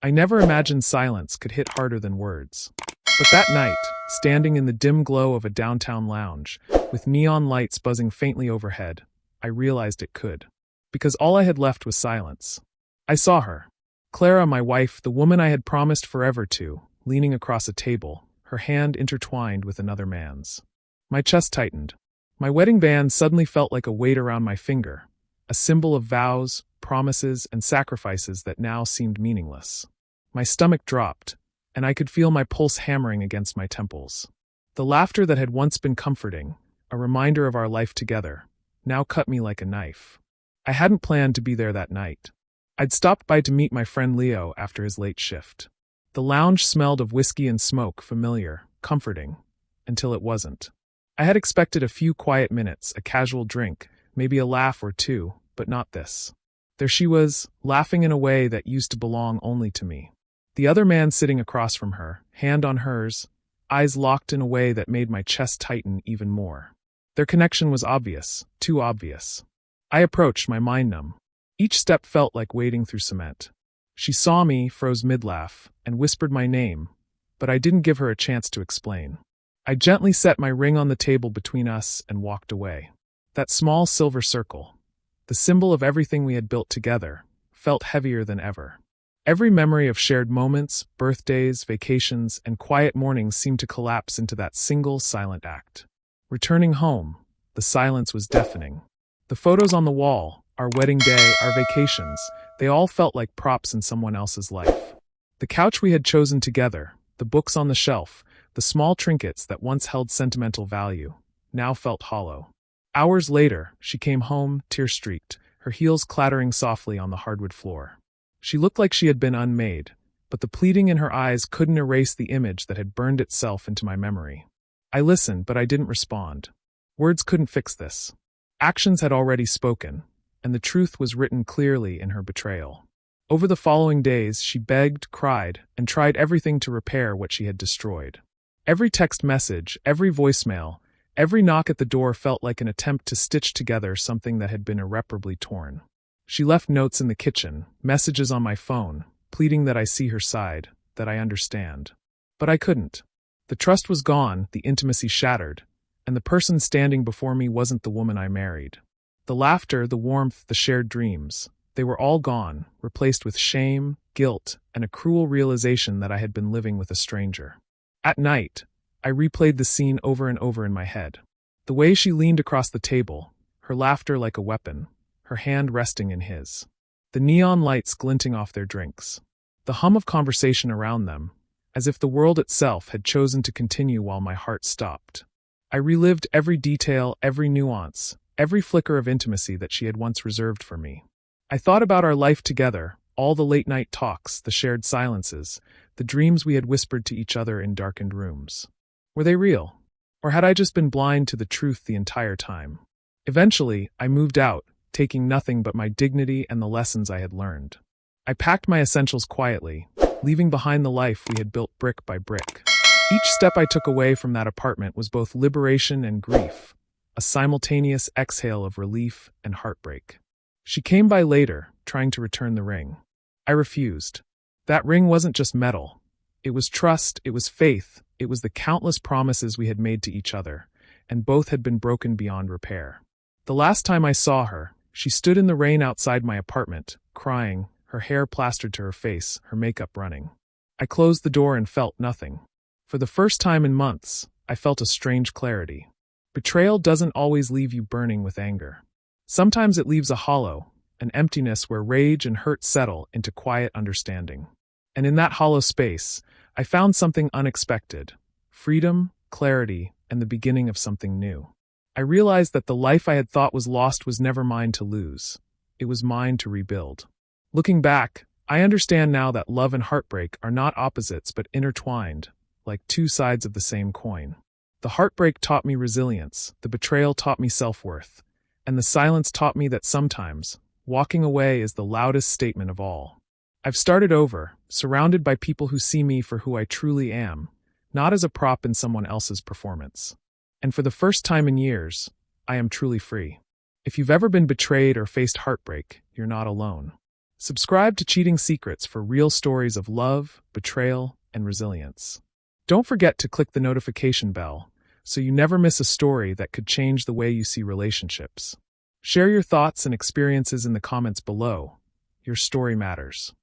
I never imagined silence could hit harder than words. But that night, standing in the dim glow of a downtown lounge, with neon lights buzzing faintly overhead, I realized it could. Because all I had left was silence. I saw her. Clara, my wife, the woman I had promised forever to, leaning across a table, her hand intertwined with another man's. My chest tightened. My wedding band suddenly felt like a weight around my finger, a symbol of vows, promises, and sacrifices that now seemed meaningless. My stomach dropped, and I could feel my pulse hammering against my temples. The laughter that had once been comforting, a reminder of our life together, now cut me like a knife. I hadn't planned to be there that night. I'd stopped by to meet my friend Leo after his late shift. The lounge smelled of whiskey and smoke, familiar, comforting, until it wasn't. I had expected a few quiet minutes, a casual drink, maybe a laugh or two, but not this. There she was, laughing in a way that used to belong only to me. The other man sitting across from her, hand on hers, eyes locked in a way that made my chest tighten even more. Their connection was obvious, too obvious. I approached, my mind numb. Each step felt like wading through cement. She saw me, froze mid-laugh, and whispered my name, but I didn't give her a chance to explain. I gently set my ring on the table between us and walked away. That small silver circle, the symbol of everything we had built together, felt heavier than ever. Every memory of shared moments, birthdays, vacations, and quiet mornings seemed to collapse into that single silent act. Returning home, the silence was deafening. The photos on the wall, our wedding day, our vacations, they all felt like props in someone else's life. The couch we had chosen together, the books on the shelf, the small trinkets that once held sentimental value, now felt hollow. Hours later, she came home, tear-streaked, her heels clattering softly on the hardwood floor. She looked like she had been unmade, but the pleading in her eyes couldn't erase the image that had burned itself into my memory. I listened, but I didn't respond. Words couldn't fix this. Actions had already spoken, and the truth was written clearly in her betrayal. Over the following days, she begged, cried, and tried everything to repair what she had destroyed. Every text message, every voicemail, every knock at the door felt like an attempt to stitch together something that had been irreparably torn. She left notes in the kitchen, messages on my phone, pleading that I see her side, that I understand. But I couldn't. The trust was gone, the intimacy shattered, and the person standing before me wasn't the woman I married. The laughter, the warmth, the shared dreams, they were all gone, replaced with shame, guilt, and a cruel realization that I had been living with a stranger. At night, I replayed the scene over and over in my head. The way she leaned across the table, her laughter like a weapon, her hand resting in his. The neon lights glinting off their drinks. The hum of conversation around them, as if the world itself had chosen to continue while my heart stopped. I relived every detail, every nuance, every flicker of intimacy that she had once reserved for me. I thought about our life together, all the late-night talks, the shared silences, the dreams we had whispered to each other in darkened rooms. Were they real? Or had I just been blind to the truth the entire time? Eventually, I moved out, taking nothing but my dignity and the lessons I had learned. I packed my essentials quietly, leaving behind the life we had built brick by brick. Each step I took away from that apartment was both liberation and grief, a simultaneous exhale of relief and heartbreak. She came by later, trying to return the ring. I refused. That ring wasn't just metal. It was trust, it was faith, it was the countless promises we had made to each other, and both had been broken beyond repair. The last time I saw her, she stood in the rain outside my apartment, crying, her hair plastered to her face, her makeup running. I closed the door and felt nothing. For the first time in months, I felt a strange clarity. Betrayal doesn't always leave you burning with anger. Sometimes it leaves a hollow, an emptiness where rage and hurt settle into quiet understanding. And in that hollow space, I found something unexpected: freedom, clarity, and the beginning of something new. I realized that the life I had thought was lost was never mine to lose. It was mine to rebuild. Looking back, I understand now that love and heartbreak are not opposites but intertwined, like two sides of the same coin. The heartbreak taught me resilience, the betrayal taught me self-worth, and the silence taught me that sometimes, walking away is the loudest statement of all. I've started over, surrounded by people who see me for who I truly am, not as a prop in someone else's performance. And for the first time in years, I am truly free. If you've ever been betrayed or faced heartbreak, you're not alone. Subscribe to Cheating Secrets for real stories of love, betrayal, and resilience. Don't forget to click the notification bell so you never miss a story that could change the way you see relationships. Share your thoughts and experiences in the comments below. Your story matters.